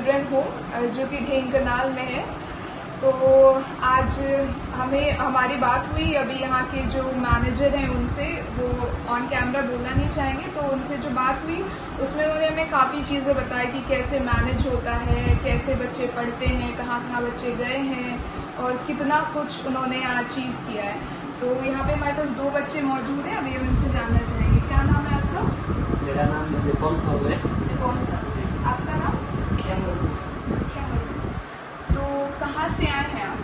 Children home जो कि ढेंकनाल में है। तो आज हमारी बात हुई अभी यहाँ के जो मैनेजर हैं उनसे, वो ऑन कैमरा बोलना नहीं चाहेंगे, तो उनसे जो बात हुई उसमें उन्होंने हमें काफ़ी चीज़ें बताई कि कैसे मैनेज होता है, कैसे बच्चे पढ़ते हैं, कहाँ कहाँ बच्चे गए हैं और कितना कुछ उन्होंने अचीव किया है। तो यहाँ पे हमारे पास 2 बच्चे मौजूद हैं, अभी हम इनसे जानना चाहेंगे। क्या नाम है आपका? मेरा नाम कौन सा है? कौन सा? आपका नाम? तो कहाँ से आए हैं आप?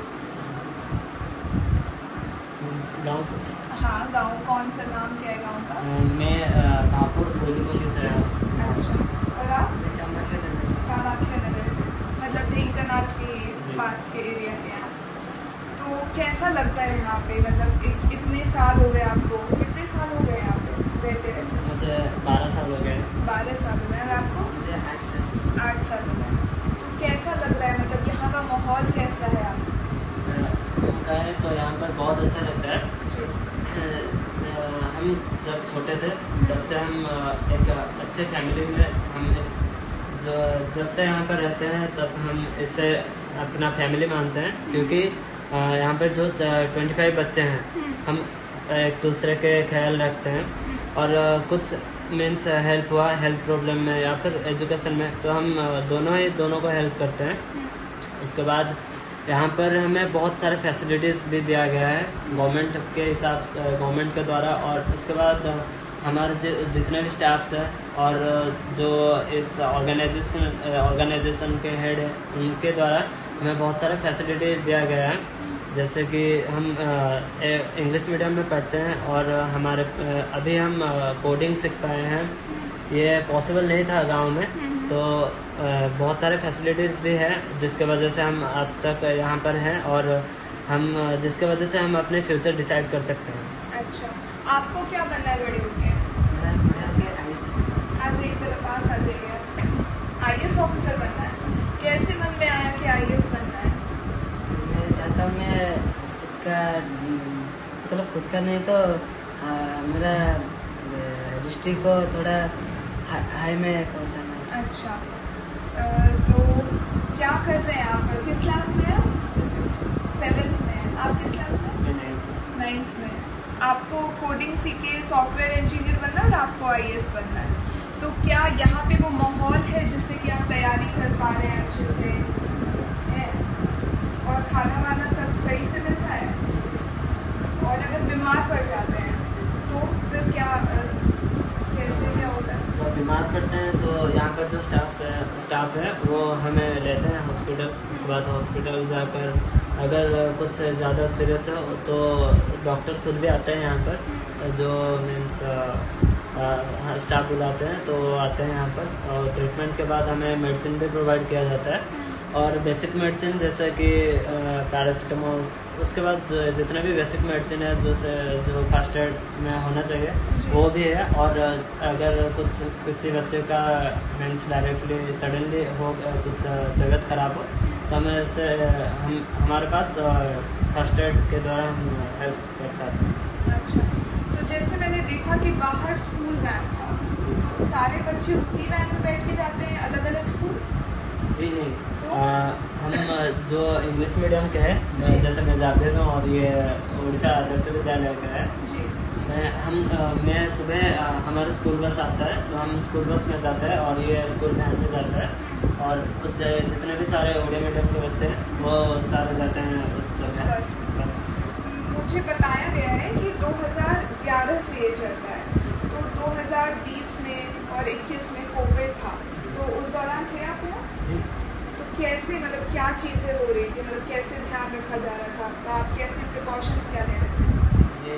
गांव से। हाँ, गांव कौन सा? नाम क्या है गांव का? मैं भापुर कोलीबंगी से आया हूँ। अच्छा, और आप? कामाख्या नगर से। कामाख्या नगर से, मतलब ढेंकनाल के पास के एरिया में आप। तो कैसा लगता है यहाँ पे? मतलब इतने साल हो गए आपको, कितने साल हो गए यहाँ पे रहते रहते? मुझे 12 साल हो गए। 12 साल हो गए। और आपको? मुझे 8 साल। 8 साल हो गए। तो कैसा लग रहा है, मतलब यहाँ का माहौल कैसा है आपको? हम कहें तो यहाँ पर बहुत अच्छा लगता है। हम जब छोटे थे तब से हम एक अच्छे फैमिली में जब से यहाँ पर रहते हैं तब हम इसे अपना फैमिली मानते हैं, क्योंकि यहाँ पर जो 25 बच्चे हैं हम एक दूसरे के ख्याल रखते हैं। और कुछ मीन्स हेल्प हुआ हेल्थ प्रॉब्लम में या फिर एजुकेशन में, तो हम दोनों को हेल्प करते हैं। उसके बाद यहाँ पर हमें बहुत सारे फैसिलिटीज़ भी दिया गया है गवर्नमेंट के हिसाब से, गवर्नमेंट के द्वारा। और उसके बाद हमारे जितने भी स्टाफ्स हैं और जो इस ऑर्गेनाइजेशन के हेड हैं उनके द्वारा हमें बहुत सारे फैसिलिटीज दिया गया है। जैसे कि हम इंग्लिश मीडियम में पढ़ते हैं और हमारे अभी हम कोडिंग सीख पाए हैं। ये पॉसिबल नहीं था गांव में, तो बहुत सारे फैसिलिटीज़ भी है जिसके वजह से हम अब तक यहाँ पर हैं और हम जिसके वजह से हम अपने फ्यूचर डिसाइड कर सकते हैं। अच्छा, आपको क्या बनना है बड़े होके? मैं बड़े होके IAS ऑफिसर। आज एक जरा पास आ जाइए। IAS ऑफिसर बनना है। कैसे मन में आया कि IAS बनना है? मैं चाहता हूँ मैं खुद का नहीं तो मेरा डिस्ट्रिक्ट को थोड़ा हाई में पहुँचाना है। अच्छा, तो क्या कर रहे हैं आप? किस क्लास में हैं? 7th में। आप किस क्लास में? 9th में। आपको कोडिंग सीख के सॉफ्टवेयर इंजीनियर बनना है और आपको IAS बनना है। तो क्या यहाँ पे वो माहौल है जिससे कि आप तैयारी कर पा रहे हैं अच्छे से है? और खाना वाना सब सही से मिल रहा है? और अगर बीमार पड़ जाते हैं तो फिर कैसे क्या होता है? जब बीमार पड़ते हैं तो यहाँ पर जो स्टाफ है वो हमें लेते हैं हॉस्पिटल। उसके बाद हॉस्पिटल जाकर अगर कुछ ज़्यादा सीरियस है तो डॉक्टर खुद भी आते हैं यहाँ पर, जो मीन्स स्टाफ बुलाते हैं तो आते हैं यहाँ पर। और ट्रीटमेंट के बाद हमें मेडिसिन भी प्रोवाइड किया जाता है और बेसिक मेडिसिन जैसे कि पैरासीटामोल। उसके बाद जितने भी बेसिक मेडिसिन है जो फर्स्ट एड में होना चाहिए वो भी है। और अगर किसी बच्चे का मीन्स डायरेक्टली सडनली हो कुछ तबीयत खराब हो तो हमारे पास फर्स्ट एड के द्वारा हम हेल्प कर पाते हैं। अच्छा, तो जैसे मैंने देखा कि बाहर स्कूल वैन था, तो सारे बच्चे उसी वैन में बैठ के जाते हैं अलग अलग स्कूल? जी नहीं, हम जो इंग्लिश मीडियम के हैं जैसे मैं जाबिर हूँ और ये उड़ीसा आदर्श विद्यालय का है। मैं सुबह हमारा स्कूल बस आता है तो हम स्कूल बस में जाते हैं और ये स्कूल वैन में जाता है। और जितने भी सारे उड़िया मीडियम के बच्चे हैं वो सारे जाते हैं उस बस। मुझे बताया गया है कि 2011 से ये चल रहा है, तो 2020 में और 21 में कोविड था, तो उस दौरान थे आप यहाँ? जी। तो कैसे, मतलब क्या चीज़ें हो रही थी, मतलब कैसे ध्यान रखा जा रहा था आपका? आप कैसे प्रिकॉशंस क्या ले रहे थे? जी,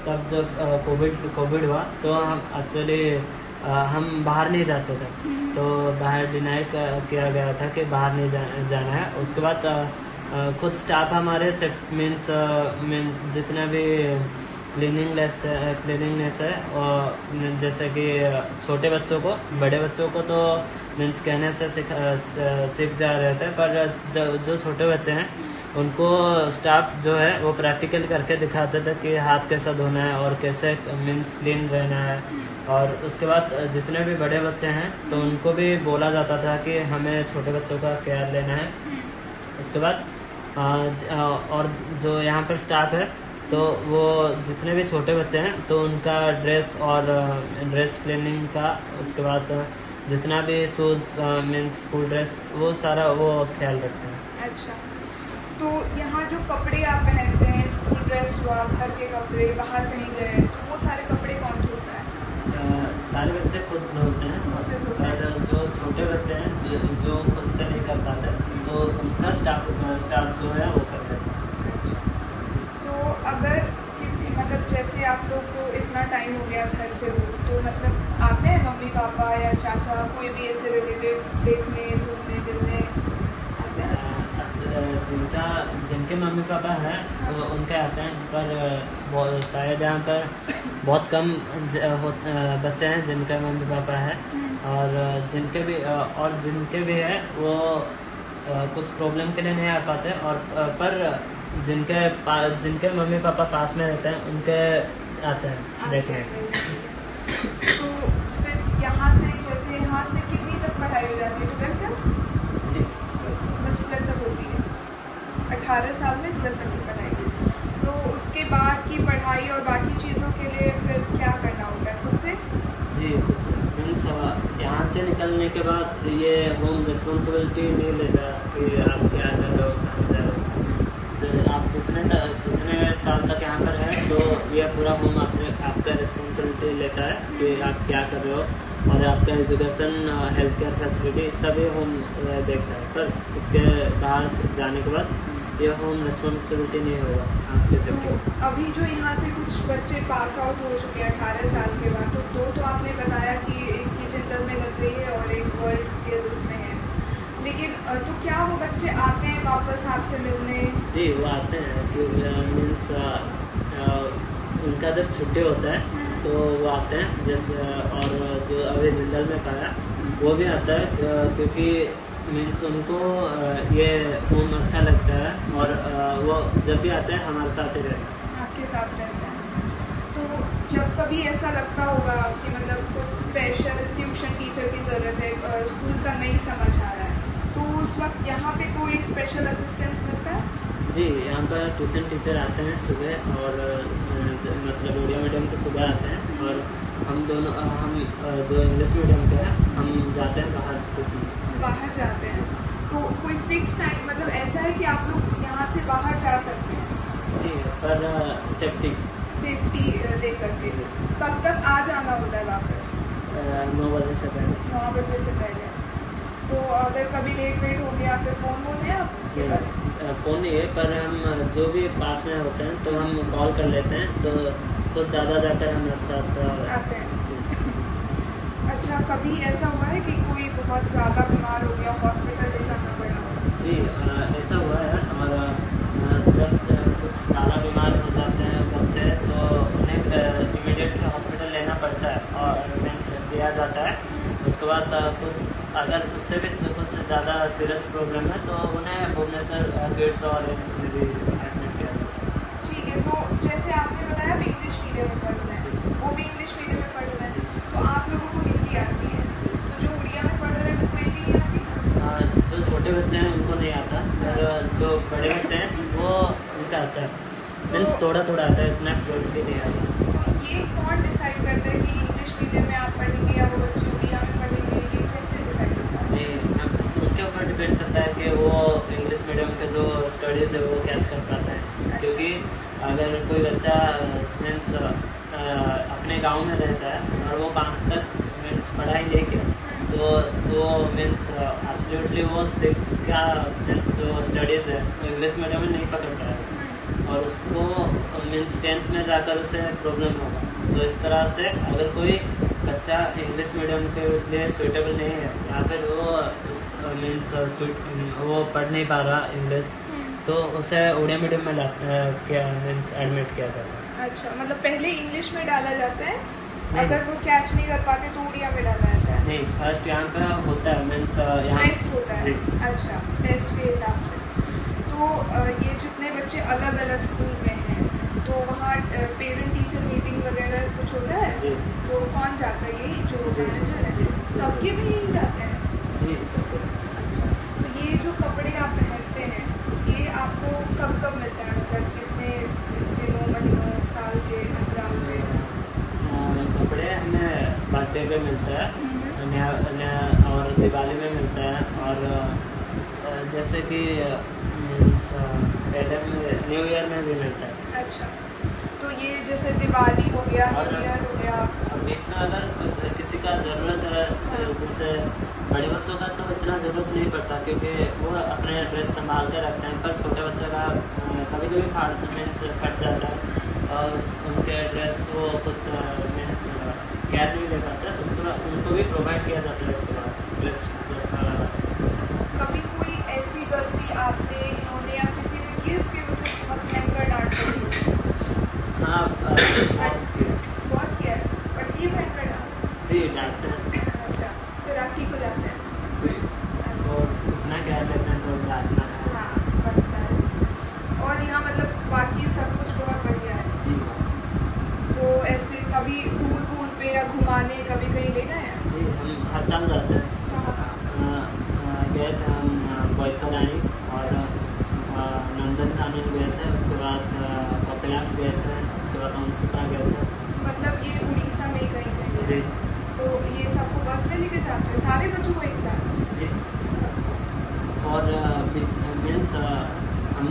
तब जब कोविड हुआ तो हम एक्चुअली हम बाहर नहीं जाते थे, तो बाहर डिनाई किया गया था कि बाहर नहीं जाना है। उसके बाद खुद स्टाफ हमारे मीन्स जितना भी क्लीनिंगनेस है। और जैसे कि छोटे बच्चों को, बड़े बच्चों को तो मीन्स कहने से सीख जा रहे थे, पर जो छोटे बच्चे हैं उनको स्टाफ जो है वो प्रैक्टिकल करके दिखाते थे कि हाथ कैसा धोना है और कैसे मीन्स क्लीन रहना है। और उसके बाद जितने भी बड़े बच्चे हैं तो उनको भी बोला जाता था कि हमें छोटे बच्चों का केयर लेना है। उसके बाद और जो यहाँ पर स्टाफ है तो वो जितने भी छोटे बच्चे हैं तो उनका ड्रेस क्लीनिंग का, उसके बाद जितना भी शूज़ मीन्स स्कूल ड्रेस, वो सारा वो ख्याल रखते हैं। अच्छा, तो यहाँ जो कपड़े आप पहनते हैं, स्कूल ड्रेस हुआ, घर के कपड़े, बाहर कहीं गए, तो वो सारे कपड़े कौन धोता है? सारे बच्चे खुद धोते हैं, और जो छोटे बच्चे हैं जो खुद से नहीं कर पाते तो उनका स्टाफ जो है वो कर देता है। अच्छा, तो अगर किसी मतलब जैसे आप लोग को इतना टाइम हो गया घर से दूर, तो मतलब आते हैं मम्मी पापा या चाचा, कोई भी ऐसे रिलेटिव देखने, घूमने फिरने आते हैं? जिनके मम्मी पापा हैं उनके आते हैं, पर शायद यहाँ पर बहुत कम बच्चे हैं जिनके मम्मी पापा हैं, और जिनके भी है वो कुछ प्रॉब्लम के लिए नहीं आ पाते, और पर जिनके मम्मी पापा पास में रहते हैं उनके आते हैं देखने। तो फिर यहाँ से कितनी तक पढ़ाई हो जाती है? 12 तक? जी, बस 12 तक होती है। 18 साल में 12 तक की पढ़ाई। तो उसके बाद की पढ़ाई और बाकी चीज़ों के लिए फिर क्या करना होता है खुद से? जी, खुद से मीन्स यहाँ से निकलने के बाद ये होम रिस्पॉन्सिबिलिटी नहीं लेता कि आप क्या कर रहे हो, कहाँ जा रहे हो। आप जितने साल तक यहाँ पर है तो ये पूरा होम आपका रिस्पॉन्सिबिलिटी लेता है कि आप क्या कर रहे हो, और आपका एजुकेशन, हेल्थ केयर फैसिलिटी सभी होम देखता है। पर इसके बाहर जाने के बाद ये होम रिस्पॉन्सिबिलिटी नहीं होगा आपके सेफ्टी। तो अभी जो यहाँ से कुछ बच्चे पास आउट हो चुके हैं 18 साल के बाद, तो 2 तो आपने बताया कि एक की जिंदल में लग रही है और एक वर्ल्ड स्किल उसमें है, लेकिन तो क्या वो बच्चे आते हैं वापस आपसे मिलने? जी, वो आते हैं कि मीन्स उनका जब छुट्टी होता है तो वो आते हैं, जैसे और जो अभी जिंदल में पाया वो भी आता है, क्योंकि मीन्स उनको ये होम अच्छा लगता है, और वो जब भी आते हैं हमारे साथ ही रहते हैं। आपके साथ रहते हैं। तो जब कभी ऐसा लगता होगा कि मतलब कुछ स्पेशल ट्यूशन टीचर की ज़रूरत है, स्कूल का नहीं समझ आ रहा है, तो उस वक्त यहाँ पे कोई स्पेशल असिस्टेंस मिलता है? जी, यहाँ पर ट्यूशन टीचर आते हैं सुबह, और मतलब उड़िया मीडियम के सुबह आते हैं, और हम जो इंग्लिश मीडियम के हैं हम जाते हैं बाहर ट्यूशन। बाहर जाते हैं, तो कोई फिक्स टाइम मतलब ऐसा है कि आप लोग यहाँ से बाहर जा सकते हैं? जी, पर सेफ्टी लेकर के। कब तक आ जाना होता है वापस? 9 बजे से पहले। 9 बजे से पहले। तो अगर कभी लेट हो गया फिर फ़ोन है आपके पास? फ़ोन नहीं है, पर हम जो भी पास में होते हैं तो हम कॉल कर लेते हैं, तो खुद दादा जाकर हमारे साथ आते हैं। अच्छा, कभी ऐसा हुआ है कि कोई बहुत ज़्यादा बीमार हो गया, हॉस्पिटल ले जाना पड़ा? जी, ऐसा हुआ है, और जब कुछ ज़्यादा बीमार हो जाते हैं बच्चे तो उन्हें इमीडिएटली हॉस्पिटल लेना पड़ता है, और मीन्स दिया जाता है। उसके बाद अगर उससे भी कुछ ज़्यादा सीरियस प्रॉब्लम है तो उन्हें भुवनेश्वर किड्स और एम्स में भी एडमिट किया जाता है। ठीक है, तो जैसे आपने बताया इंग्लिश मीडियम में पढ़ रहे हैं, वो भी इंग्लिश मीडियम में पढ़ रहे हैं, तो आप लोगों को हिंदी आती है, तो जो उड़िया में पढ़ रहे हैं उनको हिंदी नहीं आती? जो छोटे बच्चे हैं उनको नहीं आता, और जो बड़े बच्चे हैं वो उनका आता है, मीन्स थोड़ा आता है, इतना फ्लुएंटली नहीं आता। तो ये कौन डिसाइड करता है कि इंग्लिश मीडियम में आप पढ़ेंगे या वो बच्चे उड़िया में पढ़ेंगे, ये कैसे डिसाइड करता है? उनके ऊपर डिपेंड करता है कि वो इंग्लिश मीडियम के जो स्टडीज़ है वो कैच कर पाता है। अच्छा। क्योंकि अगर कोई बच्चा मीन्स अपने गांव में रहता है और वो 5 तक मीन्स पढ़ाई नहीं किया तो वो मीन्स एब्सोल्युटली वो 6th का मीन्स जो स्टडीज़ है वो इंग्लिश मीडियम में नहीं पकड़ पाएगा, और उसको मीन्स 10th में जाकर उसे प्रॉब्लम होगा। तो इस तरह से अगर कोई बच्चा इंग्लिश मीडियम के लिए सूटेबल नहीं है, या फिर वो मीन्स वो पढ़ नहीं पा रहा इंग्लिश, तो उसे उड़िया मीडियम में मीन्स एडमिट किया जाता है। अच्छा, मतलब पहले इंग्लिश में डाला जाता है, नहीं। अगर वो कैच नहीं कर पाते तो उड़िया में डाला जाता है? नहीं, फर्स्ट यहाँ पे होता है मीन्स यहाँ टेस्ट होता है। जी। अच्छा, टेस्ट के हिसाब से। तो ये जितने बच्चे अलग अलग स्कूल में हैं तो वहाँ पेरेंट टीचर मीटिंग वगैरह कुछ होता है? जी। तो कौन जाता है, यही जो जी, मैनेजर है? जी। सबके भी यही जाते हैं? जी सब। अच्छा, तो ये जो कपड़े आप पहनते हैं ये आपको कब कब मिलता है, मतलब कितने दिनों, महीनों, साल के अंतराल पे? कपड़े हमें बर्थडे पे मिलता है और दिवाली में मिलता है, और जैसे कि मीन्स पहले में न्यू ईयर में भी मिलता है। अच्छा, तो ये जैसे दिवाली हो गया, और न्यू ईयर हो गया। और बीच में अगर कुछ किसी का ज़रूरत है, जैसे बड़े बच्चों का तो इतना ज़रूरत नहीं पड़ता क्योंकि वो अपने ड्रेस संभाल कर रखते हैं, पर छोटे बच्चों का कभी कभी मीन्स फट जाता है और उनके ड्रेस वो खुद मीन्स केयर नहीं ले पाते, उसके बाद उनको भी प्रोवाइड किया जाता है उसके बाद ड्रेस। कभी कोई ऐसी गलती आपने, इन्होंने या किसी ने की इसकी वजह से बहुत भयंकर डांट पड़ी? हाँ बहुत किया है, पड़ती है भयंकर डांट? जी, डांटते हैं। अच्छा, फिर आप ठीक हो जाते हैं? जी, अच्छा, वो इतना केयर लेते हैं तो डांटना है। हाँ पड़ता है। और यहाँ मतलब बाकी सब कुछ बहुत बढ़िया है? जी। तो ऐसे कभी टूर पे या घुमाने कभी कहीं ले गए हैं? जी, हम हर साल जाते हैं। गए थे हम बैतरणी और नंदन कानन गए थे, उसके बाद कपिलास गए थे, उसके बाद अंशुपा गए थे। मतलब ये उड़ीसा में ही कहीं कहीं? जी। तो ये सबको बस में लेके जाते हैं सारे बच्चों को एक साथ? जी। और मीन्स हम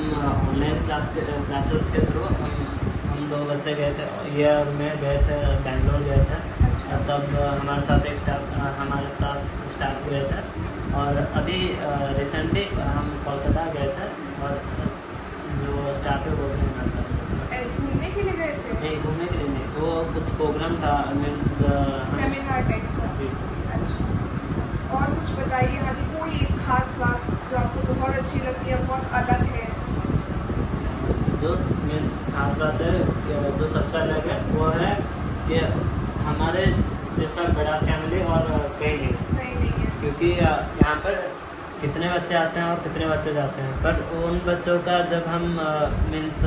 ऑनलाइन क्लासेस के थ्रू हम 2 बच्चे गए थे, ईयर में गए थे, बेंगलोर गए थे। अच्छा। तब हमारे साथ एक हमारे साथ स्टाफ गए थे, और अभी रिसेंटली हम कोलकाता गए थे और जो स्टाफ है वो भी हमारे साथ गए थे। घूमने के लिए गए थे? नहीं, घूमने के लिए नहीं, वो कुछ प्रोग्राम था मीन्स सेमिनार टाइप का? जी। अच्छा, और कुछ बताइए यहाँ की कोई एक खास बात जो आपको बहुत अच्छी लगती है, बहुत अलग है? जो मीन्स खास बात है जो सबसे अलग है वो है कि हमारे जैसा बड़ा फैमिली और कहीं नहीं है, क्योंकि यहाँ पर कितने बच्चे आते हैं और कितने बच्चे जाते हैं, पर उन बच्चों का जब हम मीन्स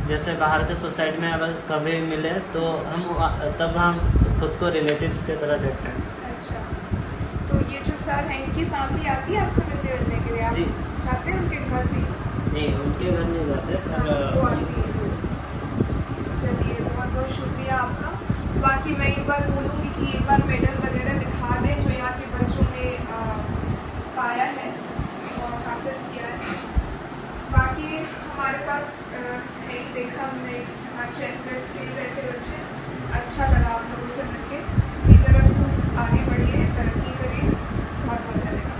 जैसे बाहर के सोसाइटी में अगर कभी मिले तो तब हम खुद को रिलेटिव्स की तरह देखते हैं। अच्छा, तो ये जो सर हैं इनकी फैमिली आती है आपसे मिलने के लिए? आप जी। जाते हैं उनके घर भी? नहीं, उनके घर नहीं जाते, पर वो आती है। चलिए, बहुत बहुत शुक्रिया आपका। बाकी मैं एक बार बोलूँगी कि एक बार मेडल वगैरह दिखा दें जो यहाँ के बच्चों ने पाया है और हासिल किया है। बाकी हमारे पास है ही, देखा हमने यहाँ चेस वेस खेल रहे थे बच्चे, अच्छा लगा आप लोगों से मिलके। इसी तरह खूब आगे बढ़िए, तरक्की करिए। बहुत बहुत धन्यवाद।